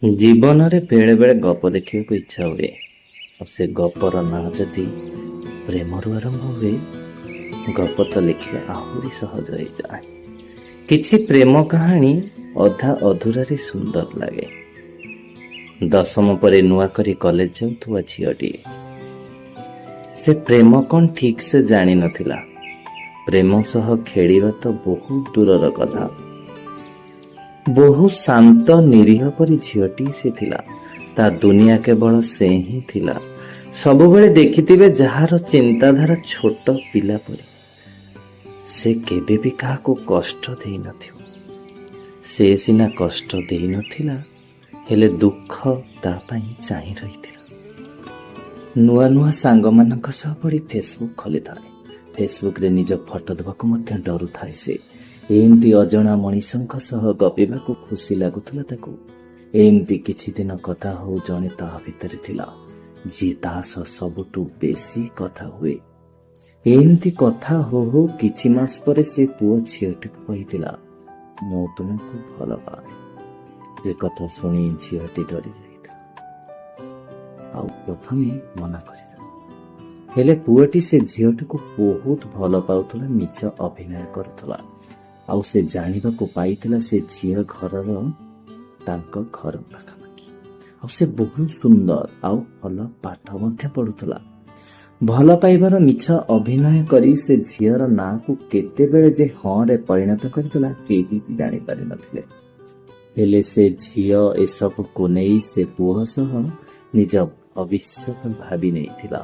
ଜୀବନରେ ବେଳେ ବେଳେ ଗପ ଦେଖିବାକୁ ଇଚ୍ଛା ହୁଏ। ଆଉ ସେ ଗପର ନାଁ ଯଦି ପ୍ରେମରୁ ଆରମ୍ଭ ହୁଏ, ଗପ ତ ଲେଖିବା ଆହୁରି ସହଜ ହେଇଯାଏ। କିଛି ପ୍ରେମ କାହାଣୀ ଅଧା ଅଧୁରାରେ ସୁନ୍ଦର ଲାଗେ। ଦଶମ ପରେ ନୂଆ କରି କଲେଜ ଯାଉଥିବା ଝିଅଟିଏ, ସେ ପ୍ରେମ କଣ ଠିକ ସେ ଜାଣିନଥିଲା। ପ୍ରେମ ସହ ଖେଳିବା ତ ବହୁତ ଦୂରର କଥା। ବହୁ ଶାନ୍ତ ନିରୀହ ପରି ଝିଅଟି ସେ ଥିଲା। ତା ଦୁନିଆ କେବଳ ସେ ହିଁ ଥିଲା। ସବୁବେଳେ ଦେଖିଥିବେ ଯାହାର ଚିନ୍ତାଧାରା ଛୋଟ ପିଲା ପରି। ସେ କେବେ ବି କାହାକୁ କଷ୍ଟ ଦେଇନଥିବ। ସେ ସିନା କଷ୍ଟ ଦେଇନଥିଲା, ହେଲେ ଦୁଃଖ ତା ପାଇଁ ଚାହିଁ ରହିଥିଲା। ନୂଆ ନୂଆ ସାଙ୍ଗମାନଙ୍କ ସହ ପଡ଼ି ଫେସବୁକ୍ ଖୋଲିଥାଏ। ଫେସବୁକରେ ନିଜ ଫଟୋ ଦେବାକୁ ମଧ୍ୟ ଡରୁଥାଏ ସେ। ଏମିତି ଅଜଣା ମଣିଷଙ୍କ ସହ ଗପିବାକୁ ଖୁସି ଲାଗୁଥିଲା ତାକୁ। ଏମିତି କିଛି ଦିନ କଥା ହଉ ଜଣେ ତା ଭିତରେ ଥିଲା, ଯିଏ ତା ସହ ସବୁଠୁ ବେଶୀ କଥା ହୁଏ। ଏମିତି କଥା ହଉ ହଉ କିଛି ମାସ ପରେ ସେ ପୁଅ ଝିଅଟିକୁ କହିଥିଲା, ମୁଁ ତୁମକୁ ଭଲ ପାଏ। ଏ କଥା ଶୁଣି ଝିଅଟି ଡରି ଯାଇଥିଲା, ଆଉ ପ୍ରଥମେ ମନା କରିଥିଲା। ହେଲେ ପୁଅଟି ସେ ଝିଅଟିକୁ ବହୁତ ଭଲ ପାଉଥିଲା, ମିଛ ଅଭିନୟ କରୁଥିଲା। ଆଉ ସେ ଜାଣିବାକୁ ପାଇଥିଲା ସେ ଝିଅ ଘରର ତାଙ୍କ ଘର ପାଖାପାଖି। ଆଉ ସେ ବହୁତ ସୁନ୍ଦର ଆଉ ଭଲ ପାଠ ମଧ୍ୟ ପଢୁଥିଲା। ଭଲ ପାଇବାର ମିଛ ଅଭିନୟ କରି ସେ ଝିଅର ନାଁକୁ କେତେବେଳେ ଯେ ହଁରେ ପରିଣତ କରିଥିଲା କେହି ବି ଜାଣିପାରିନଥିଲେ। ହେଲେ ସେ ଝିଅ ଏସବୁକୁ ନେଇ ସେ ପୁଅ ସହ ନିଜ ଭବିଷ୍ୟତ ଭାବି ନେଇଥିଲା।